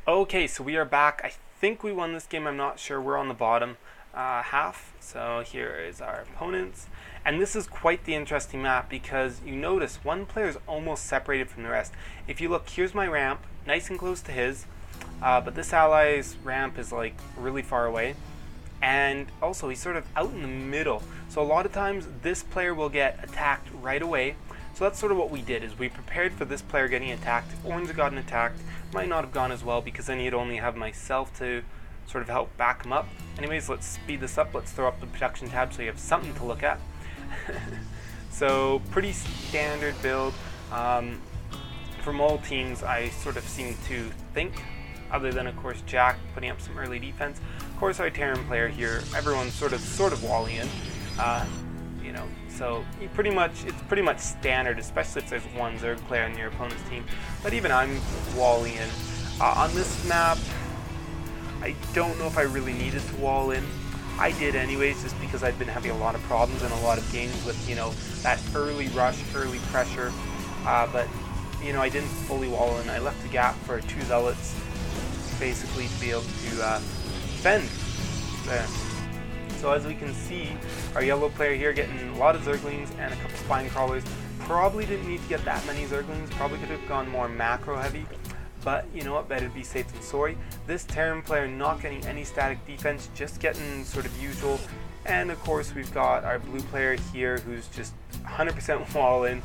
Okay, so we are back. I think we won this game. I'm not sure. We're on the bottom half. So here is our opponents. And this is quite the interesting map because you notice one player is almost separated from the rest. If you look, here's my ramp, nice and close to his. But this ally's ramp is like really far away. And also he's sort of out in the middle. So a lot of times this player will get attacked right away. So that's sort of what we did, is we prepared for this player getting attacked. If Orange had gotten attacked, might not have gone as well because then he'd only have myself to sort of help back him up. Anyways, let's speed this up. Let's throw up the production tab so you have something to look at. So pretty standard build. From all teams, I sort of seem to think, other than of course Jack putting up some early defense. Of course our Terran player here, everyone's sort of walling in. You know, so it's pretty much standard, especially if there's one Zerg player on your opponent's team. But even I'm walling in. On this map, I don't know if I really needed to wall in. I did anyways, just because I've been having a lot of problems in a lot of games with, you know, that early rush, early pressure. But, you know, I didn't fully wall in. I left a gap for two Zealots, basically to be able to defend there. So as we can see, our yellow player here getting a lot of Zerglings and a couple spine crawlers. Probably didn't need to get that many Zerglings, probably could have gone more macro heavy, but you know what, better be safe than sorry. This Terran player not getting any static defense, just getting sort of usual. And of course we've got our blue player here who's just 100% wall in,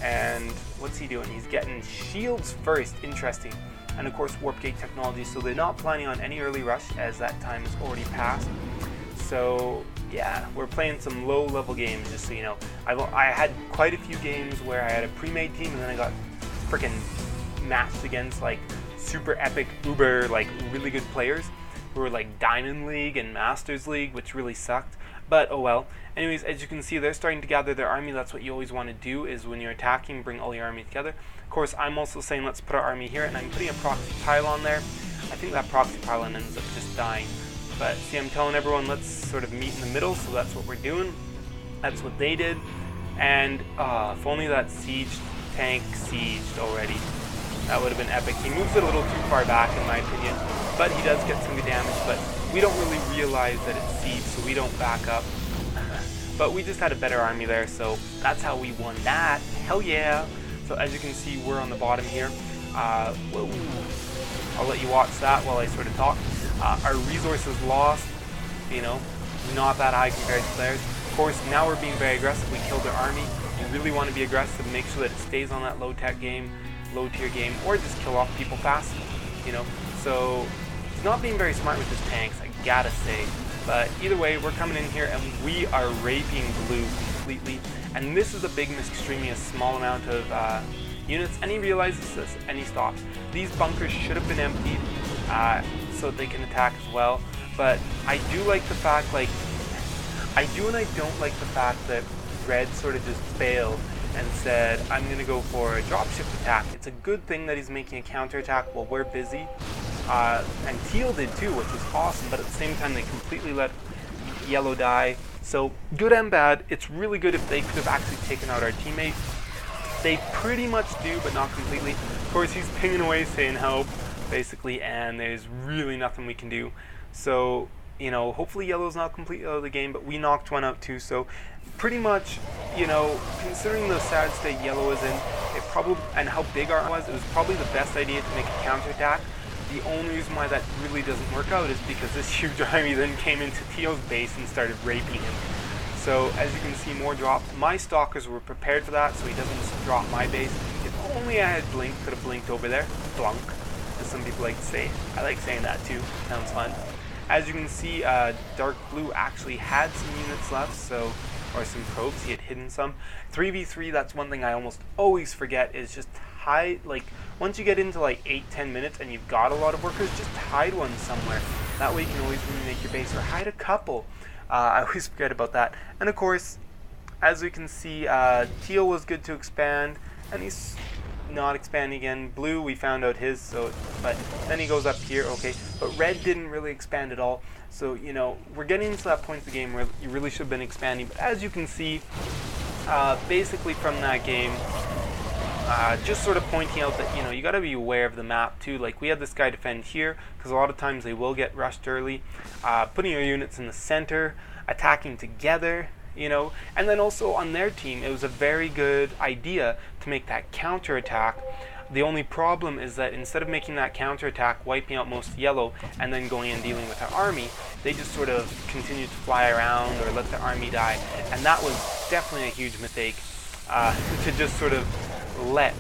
and what's he doing? He's getting shields first, interesting. And of course warp gate technology, so they're not planning on any early rush as that time is already passed. So yeah, we're playing some low level games, just so you know. I had quite a few games where I had a pre-made team and then I got freaking matched against like super epic uber like really good players who were like Diamond League and Masters League, which really sucked, but oh well. Anyways, as you can see, they're starting to gather their army. That's what you always want to do, is when you're attacking, bring all your army together. Of course, I'm also saying let's put our army here, and I'm putting a proxy pylon there. I think that proxy pylon ends up just dying. But see, I'm telling everyone, let's sort of meet in the middle, so that's what we're doing. That's what they did. And if only that siege tank sieged already. That would have been epic. He moves it a little too far back in my opinion, but he does get some good damage, but we don't really realize that it's siege, so we don't back up. But we just had a better army there, so that's how we won that. Hell yeah! So as you can see, we're on the bottom here. Whoa. I'll let you watch that while I sort of talk. Our resources lost, you know, not that high compared to theirs. Of course, now we're being very aggressive. We killed their army. You really want to be aggressive, make sure that it stays on that low tech game, low tier game, or just kill off people fast, you know. So he's not being very smart with his tanks, I gotta say. But either way, we're coming in here and we are raping blue completely. And this is a big miss, extremely a small amount of units, and he realizes this and he stops. These bunkers should have been emptied so they can attack as well. But I do like the fact, like, I do and I don't like the fact that Red sort of just failed and said, I'm going to go for a dropship attack. It's a good thing that he's making a counterattack while we're busy. And Teal did too, which was awesome, but at the same time they completely let Yellow die. So good and bad. It's really good if they could have actually taken out our teammate. They pretty much do, but not completely. Of course, he's pinging away saying help, basically, and there's really nothing we can do. So, you know, hopefully Yellow's not completely out of the game, but we knocked one out too. So pretty much, you know, considering the sad state Yellow is in, it probably, and how big our was, it was probably the best idea to make a counterattack. The only reason why that really doesn't work out is because this huge army then came into Teal's base and started raping him. So as you can see, more drop. My stalkers were prepared for that, so he doesn't just drop my base. If only I had Blink, could have blinked over there. Blunk, as some people like to say. I like saying that too, sounds fun. As you can see, Dark Blue actually had some units left, so, or some probes, he had hidden some. 3v3, that's one thing I almost always forget, is just hide, like, once you get into like 8-10 minutes and you've got a lot of workers, just hide one somewhere. That way you can always remake your base, or hide a couple. I always forget about that. And of course, as we can see, Teal was good to expand, and he's not expanding again. Blue, we found out his, so, but then he goes up here, okay. But Red didn't really expand at all. So, you know, we're getting to that point of the game where you really should have been expanding. But as you can see, basically from that game, just sort of pointing out that, you know, you got to be aware of the map too. Like, we had this guy defend here because a lot of times they will get rushed early. Putting your units in the center, attacking together, you know, and then also on their team, it was a very good idea to make that counterattack. The only problem is that instead of making that counterattack, wiping out most yellow, and then going and dealing with our army, they just sort of continued to fly around or let the army die, and that was definitely a huge mistake, to just sort of let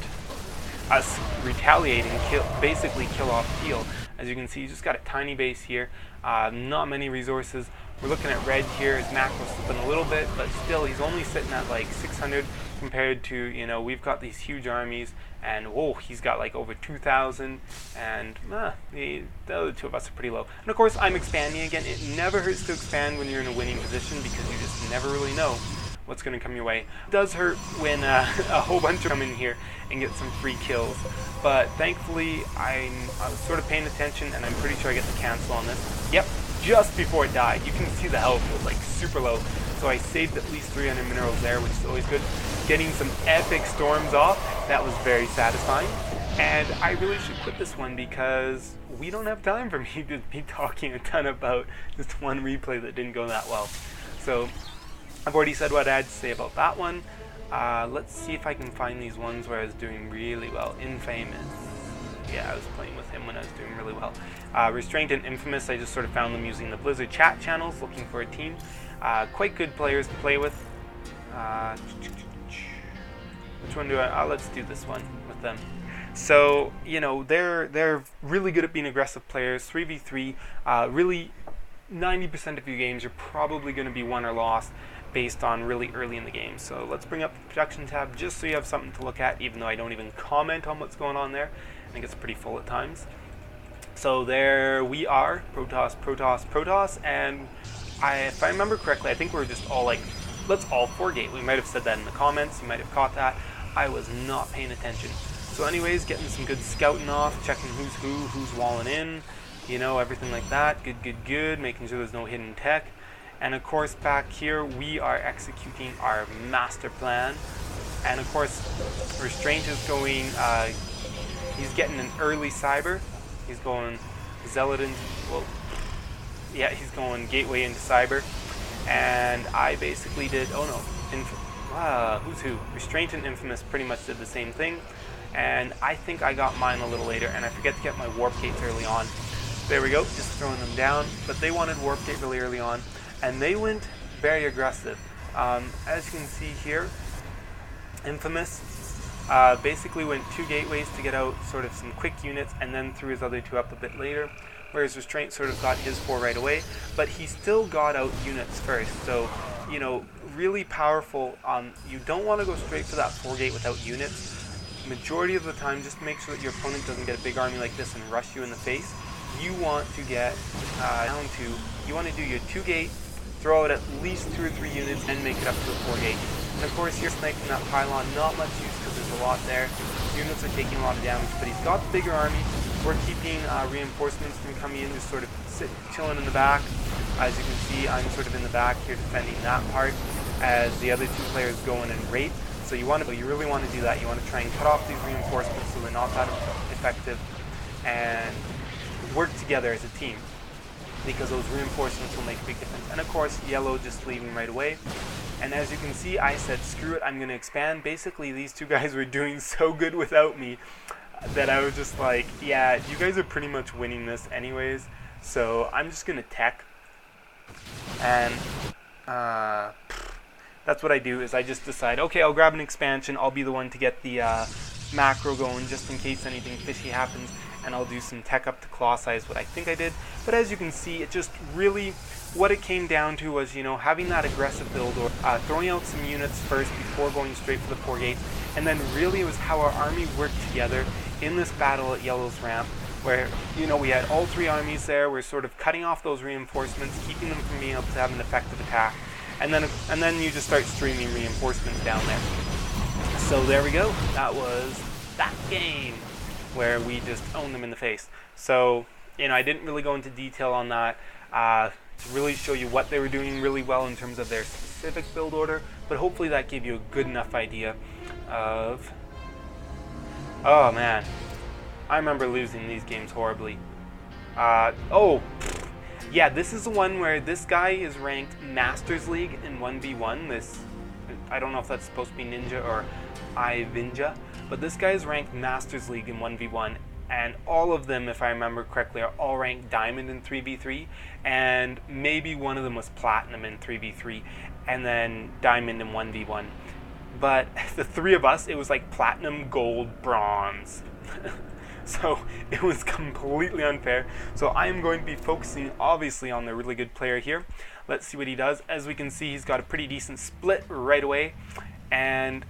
us retaliate and basically kill off teal. As you can see, you just got a tiny base here, not many resources. We're looking at red here. His macro's slipping a little bit, but still he's only sitting at like 600 compared to, you know, we've got these huge armies, and whoa, he's got like over 2,000, and the other two of us are pretty low. And of course, I'm expanding again. It never hurts to expand when you're in a winning position because you just never really know what's going to come your way. It does hurt when a whole bunch come in here and get some free kills, but thankfully I was sort of paying attention, and I'm pretty sure I get the cancel on this. Yep, just before it died. You can see the health was like super low, so I saved at least 300 minerals there, which is always good. Getting some epic storms off, that was very satisfying. And I really should quit this one because we don't have time for me to be talking a ton about just one replay that didn't go that well. So I've already said what I had to say about that one. Let's see if I can find these ones where I was doing really well. Infamous. Yeah, I was playing with him when I was doing really well. Restraint and Infamous, I just sort of found them using the Blizzard chat channels, looking for a team. Quite good players to play with. Which one do I... let's do this one with them. So, you know, they're really good at being aggressive players. 3v3, really 90% of your games you're probably going to be won or lost based on really early in the game. So let's bring up the production tab just so you have something to look at, even though I don't even comment on what's going on there. I think it's pretty full at times. So there we are, Protoss, Protoss, Protoss, and if I remember correctly, I think we're just all like, let's all 4-gate. We might have said that in the comments, you might have caught that. I was not paying attention. So anyways, getting some good scouting off, checking who's who's walling in, you know, everything like that. Good, making sure there's no hidden tech. And of course, back here, we are executing our master plan. And of course, Restraint is going, he's getting an early cyber. He's going Zealot into, well, yeah, he's going Gateway into cyber. And I basically did, oh no, who's who? Restraint and Infamous pretty much did the same thing. And I think I got mine a little later, and I forget to get my Warp Gates early on. There we go, just throwing them down. But they wanted Warp Gate really early on, and they went very aggressive. As you can see here, Infamous basically went 2 gateways to get out sort of some quick units, and then threw his other 2 up a bit later. Whereas Restraint sort of got his 4 right away, but he still got out units first. So, you know, really powerful. You don't want to go straight for that 4-gate without units. Majority of the time, just make sure that your opponent doesn't get a big army like this and rush you in the face. You want to get you want to do your 2-gate, throw out at least 2 or 3 units, and make it up to a 4-gate. And of course, you're sniping that pylon, not much use because there's a lot there. Units are taking a lot of damage, but he's got the bigger army. We're keeping reinforcements from coming in, just sort of chilling in the back. As you can see, I'm sort of in the back here defending that part as the other 2 players go in and rape. So you really want to do that. You want to try and cut off these reinforcements so they're not that effective, and work together as a team, because those reinforcements will make a big difference. And of course, yellow just leaving right away. And as you can see, I said, screw it, I'm going to expand. Basically, these 2 guys were doing so good without me that I was just like, yeah, you guys are pretty much winning this anyways, so I'm just going to tech. And that's what I do, is I just decide, okay, I'll grab an expansion, I'll be the one to get the macro going just in case anything fishy happens, and I'll do some tech up to claw size, what I think I did. But as you can see, it just really, what it came down to was, you know, having that aggressive build, or throwing out some units first before going straight for the 4 gates, and then really it was how our army worked together in this battle at Yellow's Ramp, where, you know, we had all 3 armies there. We're sort of cutting off those reinforcements, keeping them from being able to have an effective attack, and then you just start streaming reinforcements down there. So there we go. That was that game where we just owned them in the face. So, you know, I didn't really go into detail on that to really show you what they were doing really well in terms of their specific build order, but hopefully that gave you a good enough idea of Oh man, I remember losing these games horribly. Yeah, this is the one where this guy is ranked Masters League in 1v1. I don't know if that's supposed to be Ninja or Ivinja, but this guy is ranked Masters League in 1v1, and all of them, if I remember correctly, are all ranked Diamond in 3v3, and maybe one of them was Platinum in 3v3, and then Diamond in 1v1. But the three of us, it was like Platinum, Gold, Bronze. So it was completely unfair. So I am going to be focusing obviously on the really good player here. Let's see what he does. As we can see, he's got a pretty decent split right away. And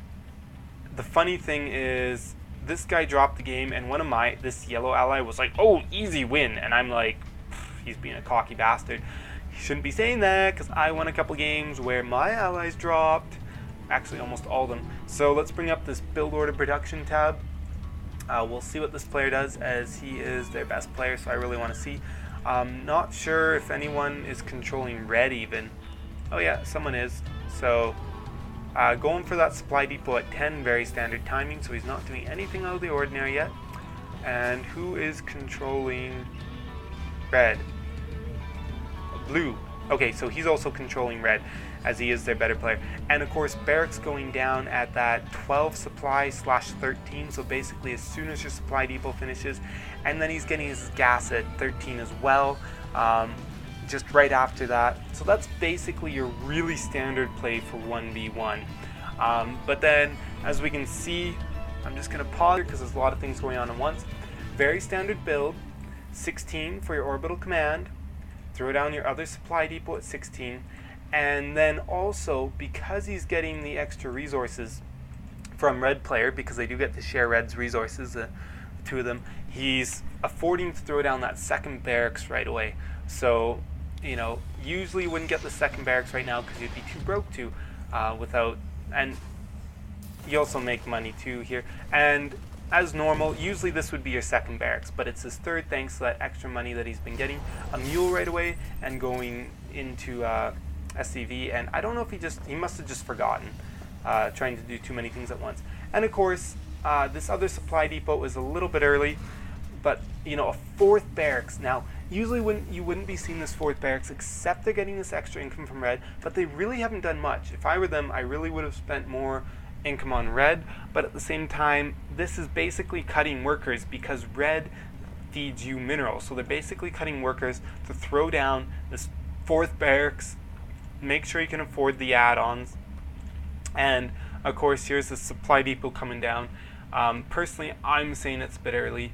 the funny thing is, this guy dropped the game, and this yellow ally was like, oh, easy win. And I'm like, he's being a cocky bastard. He shouldn't be saying that, because I won a couple games where my allies dropped. Actually, almost all of them. So let's bring up this build order production tab. We'll see what this player does, as he is their best player, so I really want to see. Not sure if anyone is controlling red even. Oh yeah, someone is. So going for that supply depot at 10, very standard timing, so he's not doing anything out of the ordinary yet. And who is controlling red? Blue. Okay, so he's also controlling red, as he is their better player. And of course, barracks going down at that 12 supply / 13, so basically as soon as your supply depot finishes, and then he's getting his gas at 13 as well, just right after that. So that's basically your really standard play for 1v1. But then, as we can see, I'm just going to pause here because there's a lot of things going on at once. Very standard build, 16 for your orbital command, throw down your other supply depot at 16, and then also, because he's getting the extra resources from red player, because they do get to share red's resources, the two of them, he's affording to throw down that second barracks right away. So, you know, usually you wouldn't get the second barracks right now because you'd be too broke to without, and you also make money too here. And as normal, usually this would be your second barracks, but it's his third thanks to that extra money that he's been getting. A mule right away and going into SCV, and I don't know if he must have just forgotten, trying to do too many things at once. And of course, this other supply depot is a little bit early, but you know, a fourth barracks. Now, usually you wouldn't be seeing this fourth barracks, except they're getting this extra income from red, but they really haven't done much. If I were them, I really would have spent more income on red, but at the same time, this is basically cutting workers, because red feeds you minerals. So they're basically cutting workers to throw down this fourth barracks, make sure you can afford the add-ons. And of course, here's the supply depot coming down. Personally, I'm saying it's a bit early,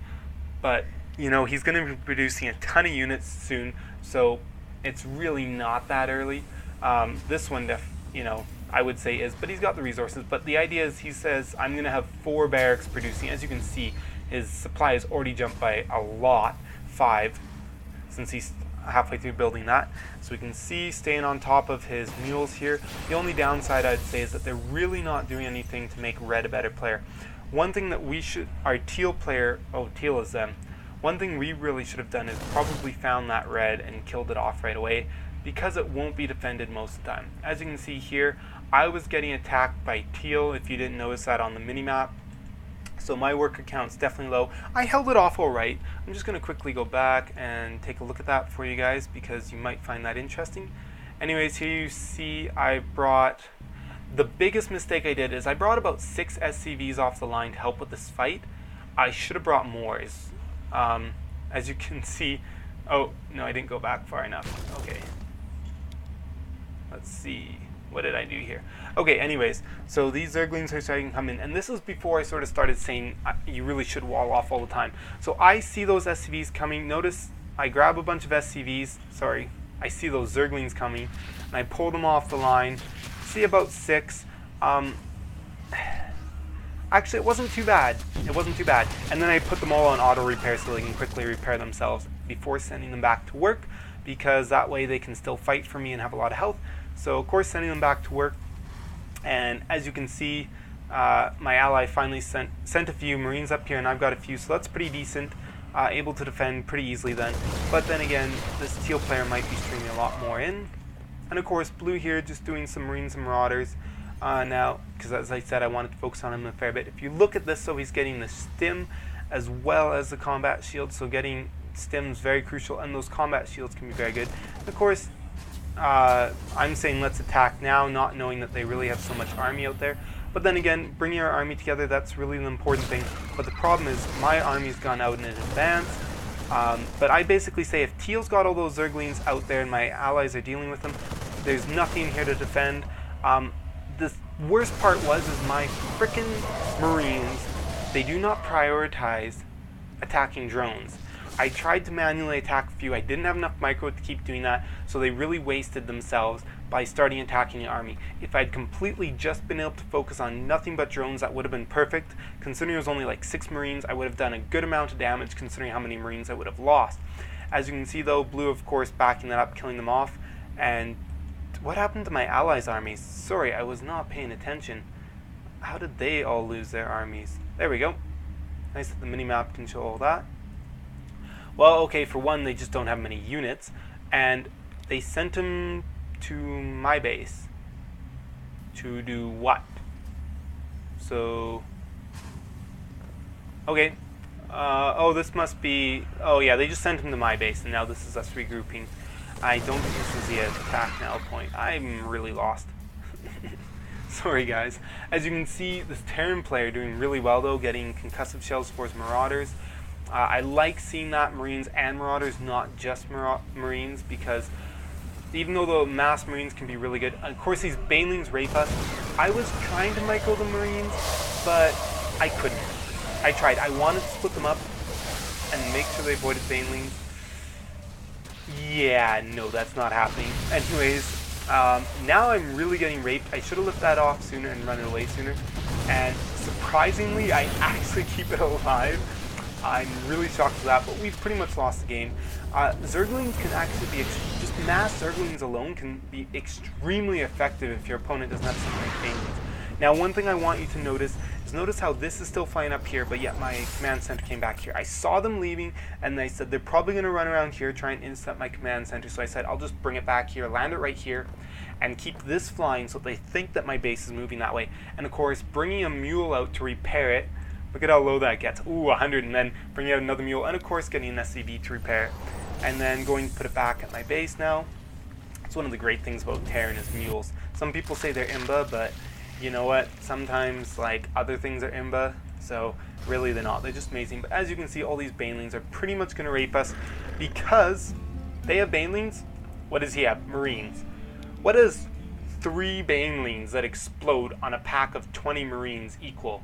but you know, he's going to be producing a ton of units soon, so it's really not that early. This one, you know, I would say is, but he's got the resources. But the idea is, he says, I'm going to have 4 barracks producing. As you can see, his supply has already jumped by a lot, 5, since he's halfway through building that. So we can see, staying on top of his mules here. The only downside I'd say is that they're really not doing anything to make red a better player. One thing that our teal player, oh, teal is them. One thing we really should have done is probably found that red and killed it off right away, because it won't be defended most of the time. As you can see here, I was getting attacked by teal, if you didn't notice that on the minimap. So my worker count's definitely low. I held it off all right. I'm just going to quickly go back and take a look at that for you guys, because you might find that interesting. Anyways, here you see the biggest mistake I did is I brought about 6 SCVs off the line to help with this fight. I should have brought more. As you can see, oh, no, I didn't go back far enough. Okay. Let's see. What did I do here? Okay, anyways, so these Zerglings are starting to come in, and this is before I sort of started saying you really should wall off all the time. So I see those SCVs coming. Notice I grab a bunch of SCVs. Sorry, I see those Zerglings coming, and I pull them off the line. See about 6. Actually, it wasn't too bad. It wasn't too bad. And then I put them all on auto repair so they can quickly repair themselves before sending them back to work, because that way they can still fight for me and have a lot of health. So of course, sending them back to work. And as you can see, my ally finally sent a few Marines up here, and I've got a few, so that's pretty decent. Able to defend pretty easily then. But then again, this teal player might be streaming a lot more in. And of course, blue here just doing some Marines and Marauders. now, because as I said, I wanted to focus on him a fair bit. If you look at this, so he's getting the stim as well as the combat shield, so getting stim's very crucial, and those combat shields can be very good. And of course, I'm saying let's attack now, not knowing that they really have so much army out there. But then again, bringing our army together, that's really the important thing. But the problem is my army's gone out in advance. But I basically say if Teal's got all those Zerglings out there and my allies are dealing with them, there's nothing here to defend. The worst part is my frickin' Marines, they do not prioritize attacking drones. I tried to manually attack a few. I didn't have enough micro to keep doing that, so they really wasted themselves by starting attacking the army. If I'd completely just been able to focus on nothing but drones, that would have been perfect. Considering it was only like 6 Marines, I would have done a good amount of damage considering how many Marines I would have lost. As you can see though, Blue of course backing that up, killing them off. And what happened to my allies' armies? Sorry, I was not paying attention. How did they all lose their armies? There we go. Nice that the minimap can show all that. Well, okay, for one, they just don't have many units, and they sent them to my base. To do what? So, okay. Oh, this must be, oh yeah, they just sent him to my base, and now this is us regrouping. I don't think this is the attack now point. I'm really lost. Sorry guys. As you can see, this Terran player doing really well though, getting concussive shells for his Marauders. I like seeing that Marines and Marauders, not just Marines, because even though the mass Marines can be really good, of course these Banelings rape us. I was trying to micro the Marines, but I couldn't. I tried. I wanted to split them up and make sure they avoided Banelings. Yeah, no, that's not happening. Anyways, now I'm really getting raped. I should have lifted that off sooner and run it away sooner. And surprisingly, I actually keep it alive. I'm really shocked at that, but we've pretty much lost the game. Zerglings can actually be, just mass Zerglings alone can be extremely effective if your opponent doesn't have some great Banelings. Now, one thing I want you to notice is notice how this is still flying up here, but yet my command center came back here. I saw them leaving, and I said they're probably going to run around here, try and intercept my command center, so I said I'll just bring it back here, land it right here, and keep this flying so they think that my base is moving that way. And of course, bringing a mule out to repair it. Look at how low that gets. Ooh, 100, and then bringing out another mule, and of course getting an SCV to repair it. And then going to put it back at my base now. It's one of the great things about Terran is mules. Some people say they're imba, but you know what? Sometimes like other things are imba, so really they're not. They're just amazing. But as you can see, all these Banelings are pretty much going to rape us because they have Banelings. What does he have? Marines. What does 3 Banelings that explode on a pack of 20 Marines equal?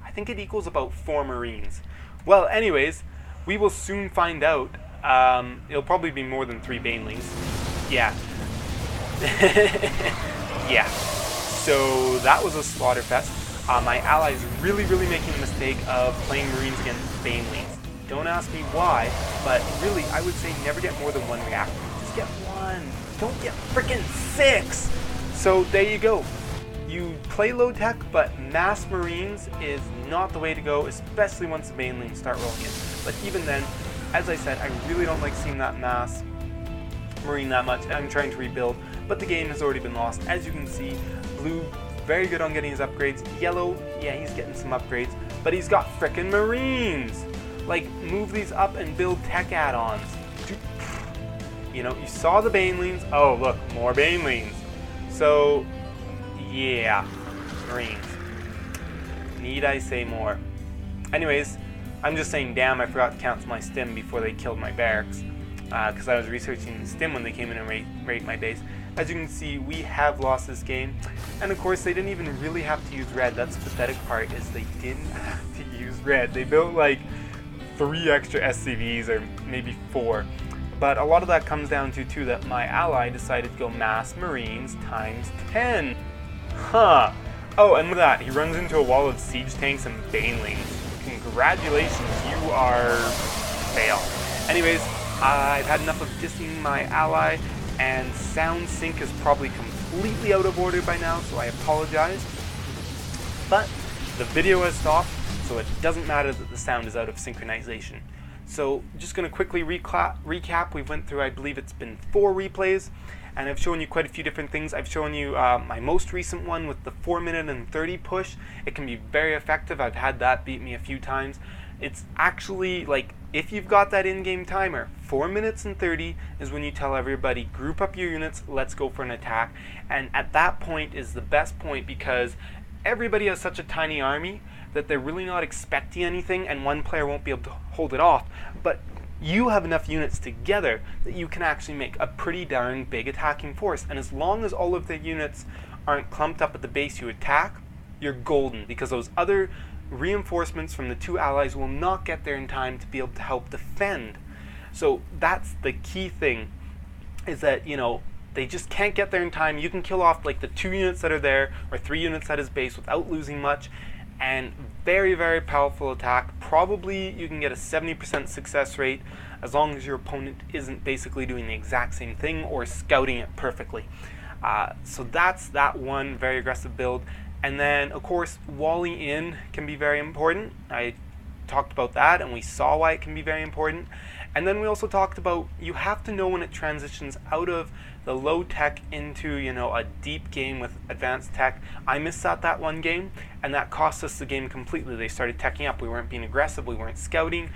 I think it equals about 4 Marines. Well, anyways, we will soon find out. It'll probably be more than 3 Banelings. Yeah. Yeah. So that was a slaughterfest. My allies really making the mistake of playing Marines against Banelings. Don't ask me why, but really, I would say never get more than 1 reactor. Just get 1. Don't get freaking 6. So there you go. You play low tech, but mass Marines is not the way to go, especially once the Banelings start rolling in. But even then, as I said, I really don't like seeing that mass Marine that much. I'm trying to rebuild, but the game has already been lost. As you can see, Blue, very good on getting his upgrades. Yellow, yeah, he's getting some upgrades, but he's got frickin' Marines. Like, move these up and build tech add-ons. You know, you saw the Banelings. Oh, look, more Banelings. So, yeah, Marines. Need I say more? Anyways, I'm just saying, damn, I forgot to cancel my stim before they killed my barracks. Because I was researching stim when they came in and raided my base. As you can see, we have lost this game. And of course, they didn't even really have to use red. That's the pathetic part, is they didn't have to use red. They built like 3 extra SCVs, or maybe 4. But a lot of that comes down to, too, that my ally decided to go mass Marines times 10. Huh. Oh, and with that, he runs into a wall of siege tanks and Banelings. Congratulations, you are fail. Anyways, I've had enough of dissing my ally, and sound sync is probably completely out of order by now, so I apologize. But the video has stopped, so it doesn't matter that the sound is out of synchronization. So just going to quickly recap. We've went through, I believe it's been 4 replays, and I've shown you quite a few different things. I've shown you my most recent one with the 4 minute and 30 push. It can be very effective. I've had that beat me a few times. It's actually like, if you've got that in-game timer, 4 minutes and 30 is when you tell everybody, group up your units, let's go for an attack. And at that point is the best point, because everybody has such a tiny army that they're really not expecting anything, and one player won't be able to hold it off. But you have enough units together that you can actually make a pretty darn big attacking force. And as long as all of the units aren't clumped up at the base you attack, you're golden, because those other reinforcements from the 2 allies will not get there in time to be able to help defend. So that's the key thing, is that, you know, they just can't get there in time. You can kill off like the 2 units that are there, or 3 units at his base, without losing much. And very, very powerful attack. Probably you can get a 70% success rate, as long as your opponent isn't basically doing the exact same thing or scouting it perfectly. So that's that one very aggressive build. And then, of course, walling in can be very important. I talked about that, and we saw why it can be very important. And then we also talked about, you have to know when it transitions out of the low tech into, you know, a deep game with advanced tech. I missed out that one game, and that cost us the game completely. They started teching up. We weren't being aggressive. We weren't scouting.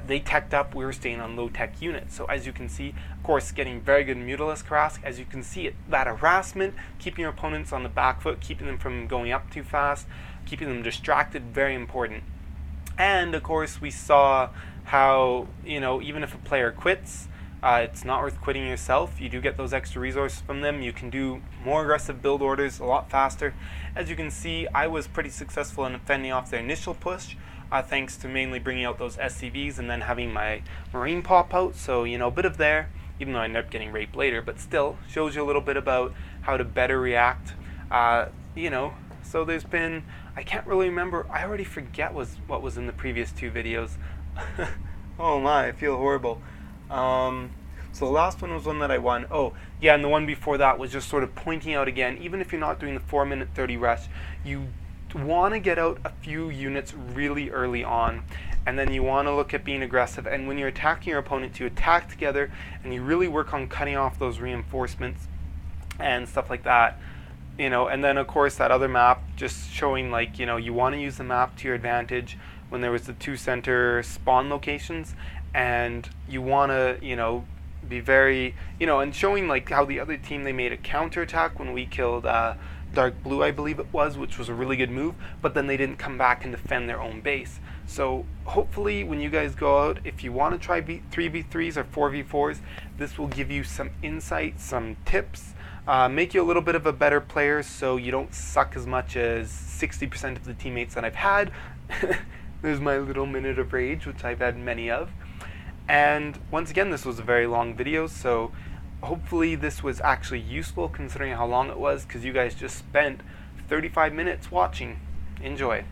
They teched up. We were staying on low tech units. So as you can see, of course, getting very good Mutalisk harass. As you can see, that harassment, keeping your opponents on the back foot, keeping them from going up too fast, keeping them distracted, very important. And of course, we saw how, you know, even if a player quits, it's not worth quitting yourself. You do get those extra resources from them. You can do more aggressive build orders a lot faster. As you can see, I was pretty successful in fending off their initial push, thanks to mainly bringing out those SCVs and then having my Marine pop out. So, you know, a bit of there, even though I ended up getting raped later, but still shows you a little bit about how to better react. You know, so there's been, I can't really remember, I already forget what was in the previous 2 videos. Oh my, I feel horrible. So the last one was one that I won. Oh, yeah, and the one before that was just sort of pointing out again, even if you're not doing the 4 minute 30 rush, you want to get out a few units really early on, and then you want to look at being aggressive. And when you're attacking your opponent, you attack together, and you really work on cutting off those reinforcements and stuff like that. You know, and then of course that other map just showing, like, you know, you want to use the map to your advantage when there was the 2 center spawn locations, and you want to, you know, be very, you know, and showing like how the other team, they made a counterattack when we killed Dark Blue, I believe it was, which was a really good move, but then they didn't come back and defend their own base. So hopefully when you guys go out, if you want to try 3v3s or 4v4s, this will give you some insight, some tips, make you a little bit of a better player, so you don't suck as much as 60% of the teammates that I've had. There's my little minute of rage, which I've had many of. And once again, this was a very long video, so hopefully this was actually useful considering how long it was, because you guys just spent 35 minutes watching. Enjoy.